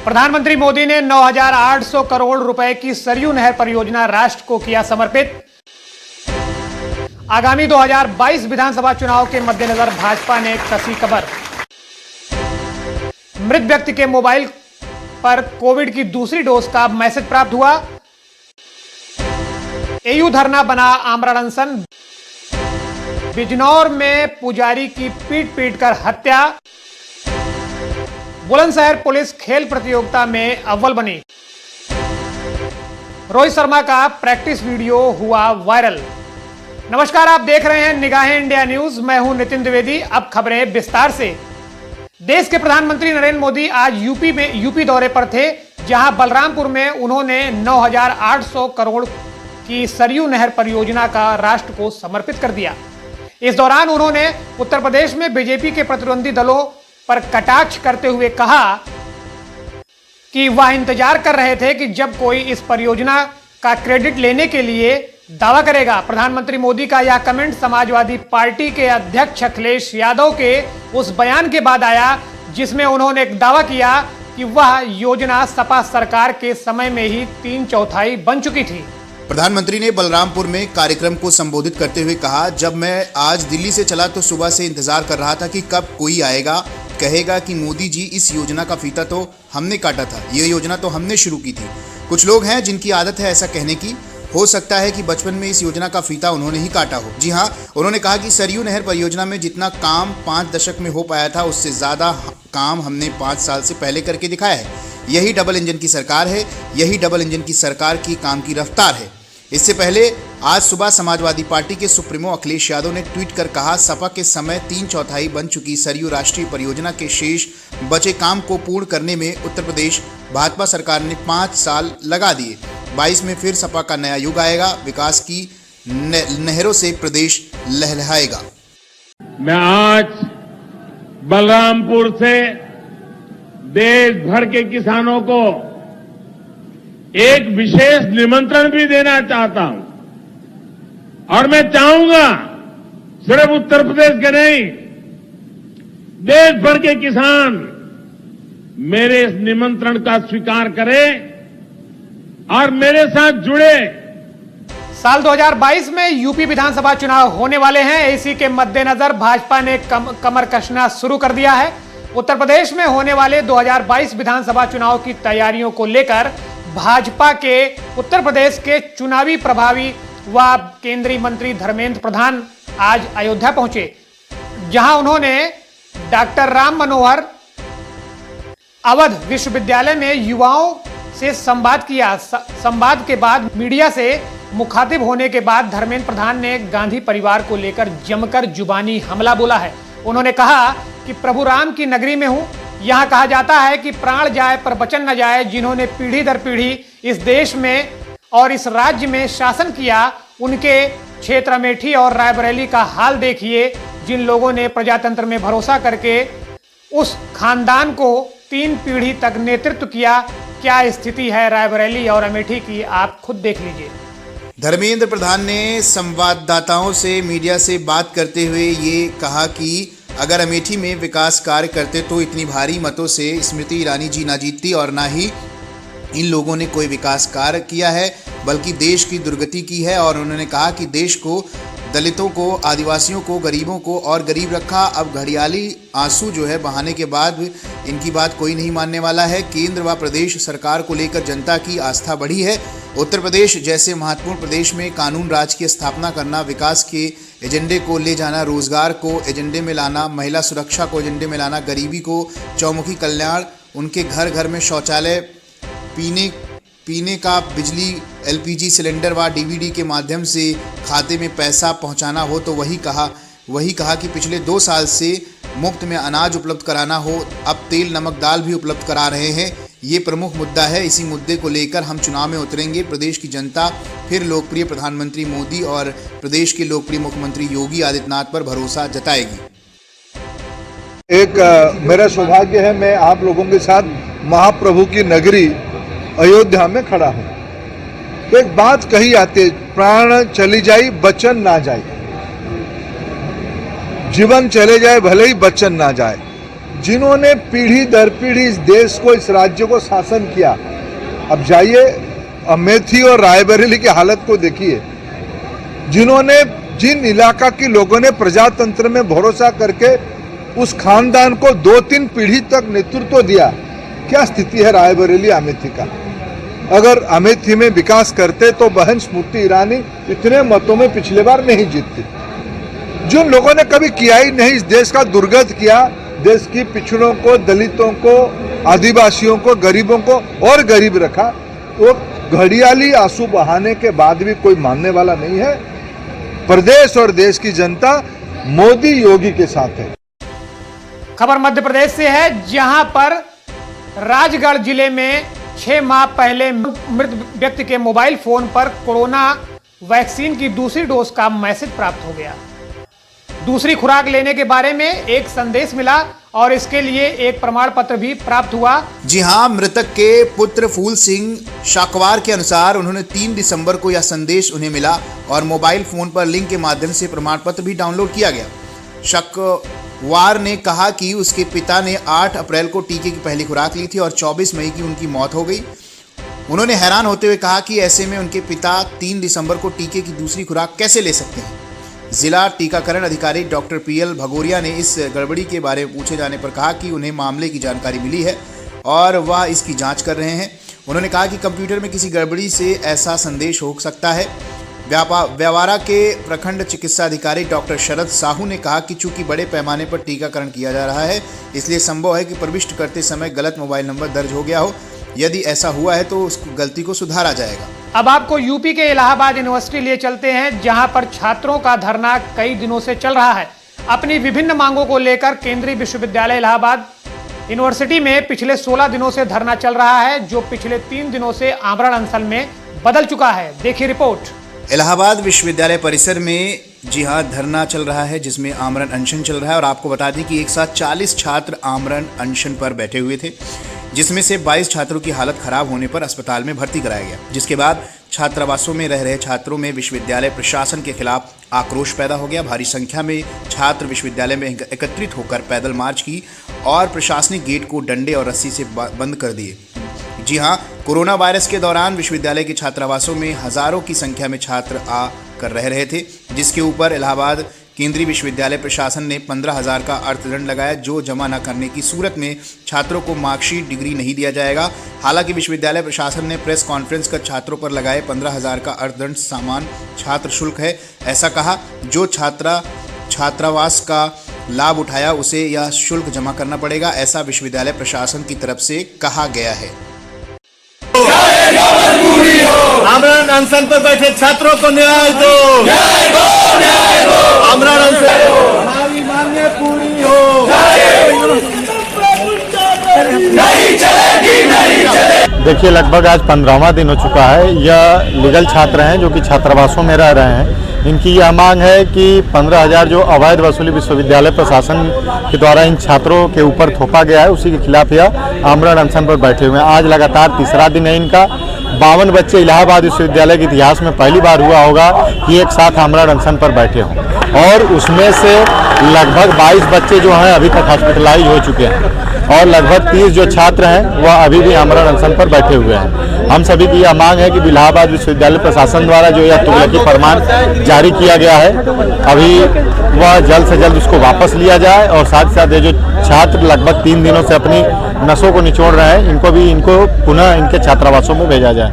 प्रधानमंत्री मोदी ने 9,800 करोड़ रुपए की सरयू नहर परियोजना राष्ट्र को किया समर्पित। आगामी 2022 विधानसभा चुनाव के मद्देनजर भाजपा ने कसी कमर। मृत व्यक्ति के मोबाइल पर कोविड की दूसरी डोज का मैसेज प्राप्त हुआ। एयू धरना बना आमरण अनशन। बिजनौर में पुजारी की पीट कर हत्या। बुलंदशहर पुलिस खेल प्रतियोगिता में अव्वल बनी। रोहित शर्मा का प्रैक्टिस वीडियो हुआ वायरल। नमस्कार, आप देख रहे हैं निगाहें इंडिया न्यूज। मैं हूं नितिन द्विवेदी। अब खबरें विस्तार से। देश के प्रधानमंत्री नरेंद्र मोदी आज यूपी दौरे पर थे, जहां बलरामपुर में उन्होंने 9,800 करोड़ की सरयू नहर परियोजना का राष्ट्र को समर्पित कर दिया। इस दौरान उन्होंने उत्तर प्रदेश में बीजेपी के प्रतिद्वंदी दलों पर कटाक्ष करते हुए कहा कि वह इंतजार कर रहे थे कि जब कोई इस परियोजना का क्रेडिट लेने के लिए दावा करेगा। प्रधानमंत्री मोदी का यह कमेंट समाजवादी पार्टी के अध्यक्ष अखिलेश यादव के उस बयान के बाद आया, जिसमें उन्होंने एक दावा किया कि वह योजना सपा सरकार के समय में ही 3/4 बन चुकी थी। प्रधानमंत्री ने बलरामपुर में कार्यक्रम को संबोधित करते हुए कहा, जब मैं आज दिल्ली से चला तो सुबह से इंतजार कर रहा था कि कब कोई आएगा, कहेगा कि मोदी जी इस योजना का फीता तो हमने काटा था, ये योजना तो हमने शुरू की थी। कुछ लोग हैं जिनकी आदत है ऐसा कहने की। हो सकता है कि बचपन में इस योजना का फीता उन्होंने ही काटा हो। जी हाँ, उन्होंने कहा कि सरयू नहर परियोजना में जितना काम 5 दशक में हो पाया था, उससे ज़्यादा काम हमने 5 साल से पहले करके दिखाया है। यही डबल इंजन की सरकार है, यही डबल इंजन की सरकार की काम की रफ्तार है। इससे पहले आज सुबह समाजवादी पार्टी के सुप्रीमो अखिलेश यादव ने ट्वीट कर कहा, सपा के समय 3/4 बन चुकी सरयू राष्ट्रीय परियोजना के शेष बचे काम को पूर्ण करने में उत्तर प्रदेश भाजपा सरकार ने 5 साल लगा दिए। 22 में फिर सपा का नया युग आएगा, विकास की नहरों से प्रदेश लहलहाएगा। मैं आज बलरामपुर से देश भर के किसानों को एक विशेष निमंत्रण भी देना चाहता हूं, और मैं चाहूंगा सिर्फ उत्तर प्रदेश के नहीं, देश भर के किसान मेरे इस निमंत्रण का स्वीकार करें और मेरे साथ जुड़े। साल 2022 में यूपी विधानसभा चुनाव होने वाले हैं। इसी के मद्देनजर भाजपा ने कमर कसना शुरू कर दिया है। उत्तर प्रदेश में होने वाले 2022 विधानसभा चुनाव की तैयारियों को लेकर भाजपा के उत्तर प्रदेश के चुनावी प्रभारी व केंद्रीय मंत्री धर्मेंद्र प्रधान आज अयोध्या पहुंचे, जहां उन्होंने डॉक्टर राम मनोहर अवध विश्वविद्यालय में युवाओं से संवाद किया। संवाद के बाद मीडिया से मुखातिब होने के बाद धर्मेंद्र प्रधान ने गांधी परिवार को लेकर जमकर जुबानी हमला बोला है। उन्होंने कहा कि प्रभु राम की नगरी में हूं, यहां कहा जाता है कि प्राण जाए पर वचन न जाए। जिन्होंने पीढ़ी दर पीढ़ी इस देश में और इस राज्य में शासन किया, उनके क्षेत्र अमेठी और रायबरेली का हाल देखिए। जिन लोगों ने प्रजातंत्र में भरोसा करके उस खानदान को 3 पीढ़ी तक नेतृत्व किया, क्या स्थिति है रायबरेली और अमेठी की, आप खुद देख लीजिए। धर्मेंद्र प्रधान ने संवाददाताओं से मीडिया से बात करते हुए ये कहा कि अगर अमेठी में विकास कार्य करते तो इतनी भारी मतों से स्मृति ईरानी जी ना जीतती, और ना ही इन लोगों ने कोई विकास कार्य किया है, बल्कि देश की दुर्गति की है। और उन्होंने कहा कि देश को, दलितों को, आदिवासियों को, गरीबों को और गरीब रखा। अब घड़ियाली आंसू जो है बहाने के बाद इनकी बात कोई नहीं मानने वाला है। केंद्र व प्रदेश सरकार को लेकर जनता की आस्था बढ़ी है। उत्तर प्रदेश जैसे महत्वपूर्ण प्रदेश में कानून राज की स्थापना करना, विकास के एजेंडे को ले जाना, रोजगार को एजेंडे में लाना, महिला सुरक्षा को एजेंडे में लाना, गरीबी को चौमुखी कल्याण, उनके घर घर में शौचालय, पीने का बिजली, एलपीजी सिलेंडर व डीवीडी के माध्यम से खाते में पैसा पहुंचाना हो, तो वही कहा कि पिछले 2 साल से मुफ्त में अनाज उपलब्ध कराना हो, अब तेल नमक दाल भी उपलब्ध करा रहे हैं। ये प्रमुख मुद्दा है। इसी मुद्दे को लेकर हम चुनाव में उतरेंगे। प्रदेश की जनता फिर लोकप्रिय प्रधानमंत्री मोदी और प्रदेश के लोकप्रिय मुख्यमंत्री योगी आदित्यनाथ पर भरोसा जताएगी। एक मेरा सौभाग्य है, मैं आप लोगों के साथ महाप्रभु की नगरी अयोध्या में खड़ा हूं। तो एक बात कही आती है, प्राण चली जाई बचन ना जाए। जीवन चले जाए भले ही बचन ना जाए। जिन्होंने पीढ़ी दर पीढ़ी इस देश को, इस राज्य को शासन किया। अब जाइए अमेठी और रायबरेली की हालत को देखिए। जिन इलाका के लोगों ने प्रजातंत्र में भरोसा करके उस खानदान को 2-3 पीढ़ी तक नेतृत्व दिया, क्या स्थिति है रायबरेली अमेठी का। अगर अमेठी में विकास करते तो बहन स्मृति ईरानी इतने मतों में पिछले बार नहीं जीतती। जिन लोगों ने कभी किया ही नहीं, इस देश का दुर्गत किया, देश की पिछड़ों को, दलितों को, आदिवासियों को, गरीबों को और गरीब रखा, वो घड़ियाली आंसू बहाने के बाद भी कोई मानने वाला नहीं है। प्रदेश और देश की जनता मोदी योगी के साथ है। खबर मध्य प्रदेश से है, जहां पर राजगढ़ जिले में 6 माह पहले मृत व्यक्ति के मोबाइल फोन पर कोरोना वैक्सीन की दूसरी डोज का मैसेज प्राप्त हो गया। दूसरी खुराक लेने के बारे में एक संदेश मिला और इसके लिए एक प्रमाण पत्र भी प्राप्त हुआ। जी हां, मृतक के पुत्र फूल सिंह शाकवार के अनुसार उन्होंने 3 दिसंबर को यह संदेश उन्हें मिला और मोबाइल फोन पर लिंक के माध्यम से प्रमाण पत्र भी डाउनलोड किया गया। शाकवार ने कहा कि उसके पिता ने 8 अप्रैल को टीके की पहली खुराक ली थी और 24 मई की उनकी मौत हो गई। उन्होंने हैरान होते हुए कहा कि ऐसे में उनके पिता 3 दिसंबर को टीके की दूसरी खुराक कैसे ले सकते हैं। जिला टीकाकरण अधिकारी डॉक्टर PL भगोरिया ने इस गड़बड़ी के बारे में पूछे जाने पर कहा कि उन्हें मामले की जानकारी मिली है और वह इसकी जांच कर रहे हैं। उन्होंने कहा कि कंप्यूटर में किसी गड़बड़ी से ऐसा संदेश हो सकता है। व्यावारा के प्रखंड चिकित्सा अधिकारी डॉक्टर शरद साहू ने कहा कि चूंकि बड़े पैमाने पर टीकाकरण किया जा रहा है, इसलिए संभव है कि प्रविष्ट करते समय गलत मोबाइल नंबर दर्ज हो गया हो। यदि ऐसा हुआ है तो उस गलती को सुधारा जाएगा। अब आपको यूपी के इलाहाबाद यूनिवर्सिटी लिए चलते हैं, जहां पर छात्रों का धरना कई दिनों से चल रहा है। अपनी विभिन्न मांगों को लेकर केंद्रीय विश्वविद्यालय इलाहाबाद यूनिवर्सिटी में पिछले 16 दिनों से धरना चल रहा है, जो पिछले 3 दिनों से आमरण अनशन में बदल चुका है। देखिए रिपोर्ट। इलाहाबाद विश्वविद्यालय परिसर में जी हां धरना चल रहा है, जिसमें आमरण अनशन चल रहा है और आपको बता दें कि एक साथ 40 छात्र आमरण अनशन पर बैठे हुए थे, जिसमें से 22 छात्रों की हालत खराब होने पर अस्पताल में भर्ती कराया गया। जिसके बाद छात्रावासों में रह रहे छात्रों में विश्वविद्यालय प्रशासन के खिलाफ आक्रोश पैदा हो गया। भारी संख्या में छात्र विश्वविद्यालय में एकत्रित होकर पैदल मार्च की और प्रशासनिक गेट को डंडे और रस्सी से बंद कर दिए। जी हां, कोरोना वायरस के दौरान विश्वविद्यालय के छात्रावासों में हजारों की संख्या में छात्र आ कर रह रहे थे, जिसके ऊपर इलाहाबाद केंद्रीय विश्वविद्यालय प्रशासन ने 15,000 का अर्थदंड लगाया, जो जमा न करने की सूरत में छात्रों को मार्कशीट डिग्री नहीं दिया जाएगा। हालांकि विश्वविद्यालय प्रशासन ने प्रेस कॉन्फ्रेंस कर छात्रों पर लगाए 15,000 का अर्थदंड सामान छात्र शुल्क है। ऐसा कहा, जो छात्रावास का लाभ उठाया उसे यह शुल्क जमा करना पड़ेगा, ऐसा विश्वविद्यालय प्रशासन की तरफ से कहा गया है। आमरण अनशन पर बैठे छात्रों को न्याय दो, आमरण अनशन हमारी मांगे पूरी हो, नहीं चलेगी, नहीं चलेगी। देखिए, लगभग आज 15वां दिन हो चुका है। यह लीगल छात्र हैं जो कि छात्रावासों में रह रहे हैं। इनकी यह मांग है कि 15,000 जो अवैध वसूली विश्वविद्यालय प्रशासन के द्वारा इन छात्रों के ऊपर थोपा गया है, उसी के खिलाफ यह आमरण अनशन पर बैठे हुए हैं। आज लगातार तीसरा दिन है इनका। 52 बच्चे इलाहाबाद विश्वविद्यालय के इतिहास में पहली बार हुआ होगा कि एक साथ आमरण अनशन पर बैठे हों और उसमें से लगभग 22 बच्चे जो हैं अभी तक हॉस्पिटलाइज हो चुके हैं और लगभग 30 जो छात्र हैं वह अभी भी आमरण अनशन पर बैठे हुए हैं। हम सभी की यह मांग है कि इलाहाबाद विश्वविद्यालय प्रशासन द्वारा जो यह तुगलकी फरमान जारी किया गया है, अभी वह जल्द से जल्द उसको वापस लिया जाए और साथ ही साथ ये जो छात्र लगभग 3 दिनों से अपनी नसों को निचोड़ रहे हैं, इनको पुनः इनके छात्रावासों में भेजा जाए।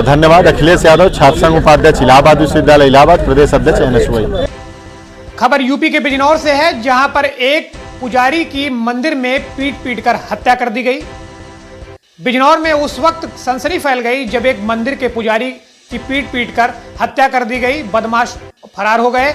धन्यवाद। अखिलेश यादव, छात्र संघ उपाध्यक्ष, इलाहाबाद विश्वविद्यालय इलाहाबाद, प्रदेश अध्यक्ष NSY। खबर यूपी के बिजनौर से है, जहां पर एक पुजारी की मंदिर में पीट कर हत्या कर दी गई। बिजनौर में उस वक्त सनसनी फैल गई जब एक मंदिर के पुजारी की पीट कर हत्या कर दी गई। बदमाश फरार हो गए।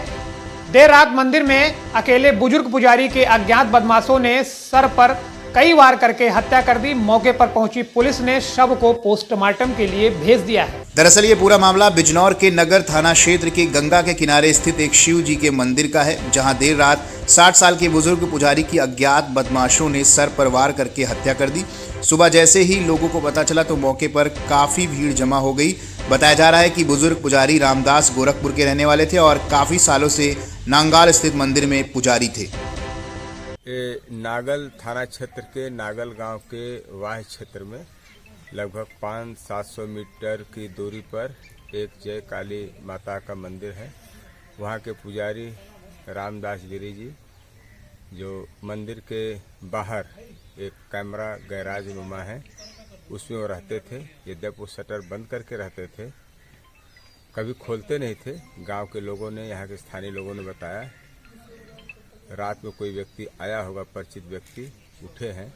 देर रात मंदिर में अकेले बुजुर्ग पुजारी के अज्ञात बदमाशों ने सर पर कई वार करके हत्या कर दी। मौके पर पहुंची पुलिस ने शव को पोस्टमार्टम के लिए भेज दिया है। दरअसल ये पूरा मामला बिजनौर के नगर थाना क्षेत्र के गंगा के किनारे स्थित एक शिव जी के मंदिर का है, जहां देर रात 60 साल के बुजुर्ग पुजारी की अज्ञात बदमाशों ने सर पर वार करके हत्या कर दी। सुबह जैसे ही लोगों को पता चला तो मौके पर काफी भीड़ जमा हो गई। बताया जा रहा है कि बुजुर्ग पुजारी रामदास गोरखपुर के रहने वाले थे और काफी सालों से नांगाल स्थित मंदिर में पुजारी थे। ये नागल थाना क्षेत्र के नागल गांव के वाह क्षेत्र में लगभग 500-700 मीटर की दूरी पर एक जय काली माता का मंदिर है। वहां के पुजारी रामदास गिरी जी जो मंदिर के बाहर एक कैमरा गैराज नुमा है उसमें वो रहते थे। यद्यपि वो शटर बंद करके रहते थे, कभी खोलते नहीं थे। गांव के लोगों ने, यहाँ के स्थानीय लोगों ने बताया रात में कोई व्यक्ति आया होगा, परिचित व्यक्ति उठे हैं,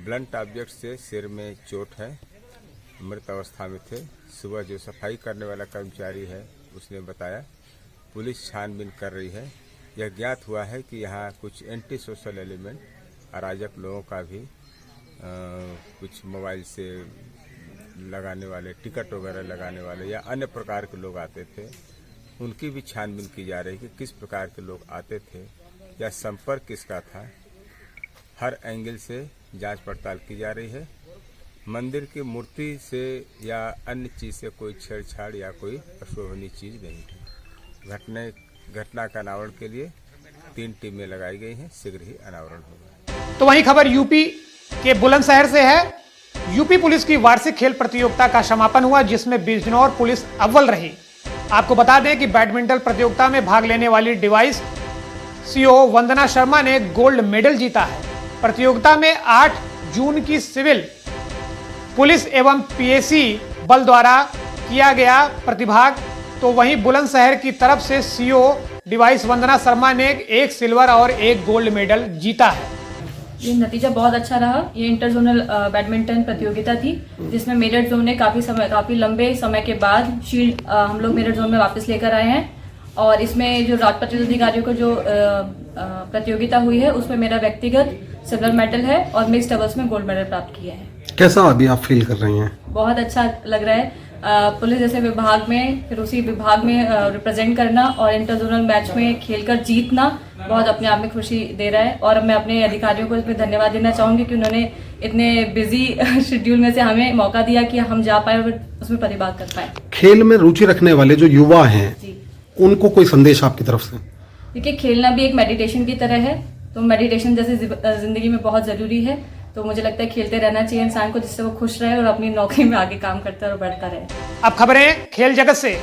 ब्लंट ऑब्जेक्ट से सिर में चोट है, मृत अवस्था में थे। सुबह जो सफाई करने वाला कर्मचारी है उसने बताया। पुलिस छानबीन कर रही है। यह ज्ञात हुआ है कि यहाँ कुछ एंटी सोशल एलिमेंट, अराजक लोगों का भी कुछ मोबाइल से लगाने वाले, टिकट वगैरह लगाने वाले या अन्य प्रकार के लोग आते थे। उनकी भी छानबीन की जा रही है कि किस प्रकार के लोग आते थे या संपर्क किसका था। हर एंगल से जांच पड़ताल की जा रही है। मंदिर की मूर्ति से या अन्य चीज से कोई छेड़छाड़ या कोई अशोभनीय चीज नहीं है। घटना का अनावरण के लिए 3 टीमें लगाई गई हैं। शीघ्र ही अनावरण होगा। तो वहीं खबर यूपी के बुलंदशहर से है। यूपी पुलिस की वार्षिक खेल प्रतियोगिता का समापन हुआ जिसमें बिजनौर पुलिस अव्वल रही। आपको बता दें कि बैडमिंटन प्रतियोगिता में भाग लेने वाली डिवाइस सीओ वंदना शर्मा ने गोल्ड मेडल जीता है। प्रतियोगिता में 8 जून की सिविल पुलिस एवं पीएसी बल द्वारा किया गया प्रतिभाग। तो वहीं बुलंदशहर की तरफ से सीओ डिवाइस वंदना शर्मा ने 1 सिल्वर और 1 गोल्ड मेडल जीता है। ये नतीजा बहुत अच्छा रहा। ये इंटर जोनल बैडमिंटन प्रतियोगिता थी जिसमें मेरठ जोन ने काफी लंबे समय के बाद शील्ड हम लोग मेरठ जोन में वापस लेकर आए हैं। और इसमें जो राजपत्रित अधिकारियों को जो प्रतियोगिता हुई है उसमें मेरा व्यक्तिगत सिल्वर मेडल है और मिक्स डबल्स में गोल्ड मेडल प्राप्त किया है। कैसा अभी आप फील कर रही हैं? बहुत अच्छा लग रहा है। पुलिस जैसे विभाग में, फिर उसी विभाग में रिप्रेजेंट करना और इंटर जोनल मैच में खेलकर जीतना बहुत अपने आप में खुशी दे रहा है। और मैं अपने अधिकारियों को इसमें धन्यवाद देना चाहूंगी कि उन्होंने इतने बिजी शेड्यूल में से हमें मौका दिया कि हम जा पाए और उसमें प्रतिभाग कर पाए। खेल में रुचि रखने वाले जो युवा हैं उनको कोई संदेश आपकी तरफ से? देखिए, खेलना भी एक मेडिटेशन की तरह है, तो मेडिटेशन जैसे जिंदगी में बहुत जरूरी है। तो मुझे लगता है खेलते रहना चाहिए इंसान को, जिससे वो खुश रहे और अपनी नौकरी में आगे काम करता रहे और बढ़ता रहे। अब खबरें खेल जगत से।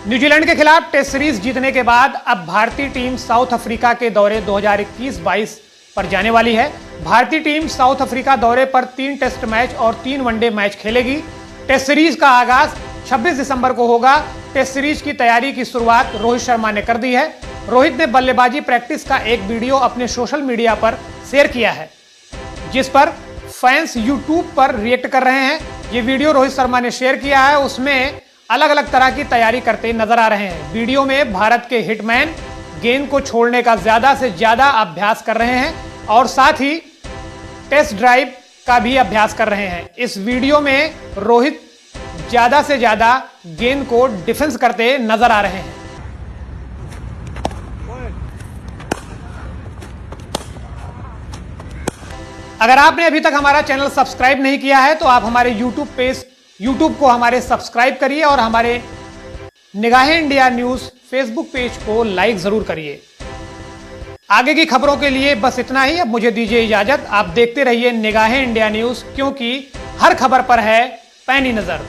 न्यूजीलैंड के खिलाफ टेस्ट सीरीज जीतने के बाद अब भारतीय टीम साउथ अफ्रीका के दौरे 2021-22 पर जाने वाली है। भारतीय टीम साउथ अफ्रीका दौरे पर 3 टेस्ट मैच और 3 वनडे मैच खेलेगी। टेस्ट सीरीज का आगाज 26 दिसंबर को होगा। टेस्ट सीरीज की तैयारी की शुरुआत रोहित शर्मा ने कर दी है। रोहित ने बल्लेबाजी प्रैक्टिस का एक वीडियो अपने सोशल मीडिया पर शेयर किया है जिस पर फैंस यूट्यूब पर रिएक्ट कर रहे हैं। ये वीडियो रोहित शर्मा ने शेयर किया है, उसमें अलग अलग तरह की तैयारी करते नजर आ रहे हैं। वीडियो में भारत के हिटमैन गेंद को छोड़ने का ज्यादा से ज्यादा अभ्यास कर रहे हैं और साथ ही टेस्ट ड्राइव का भी अभ्यास कर रहे हैं। इस वीडियो में रोहित ज्यादा से ज्यादा गेंद को डिफेंस करते नजर आ रहे हैं। अगर आपने अभी तक हमारा चैनल सब्सक्राइब नहीं किया है तो आप हमारे YouTube को हमारे सब्सक्राइब करिए और हमारे निगाहें इंडिया न्यूज फेसबुक पेज को लाइक जरूर करिए। आगे की खबरों के लिए बस इतना ही। अब मुझे दीजिए इजाजत। आप देखते रहिए निगाहें इंडिया न्यूज, क्योंकि हर खबर पर है पैनी नजर।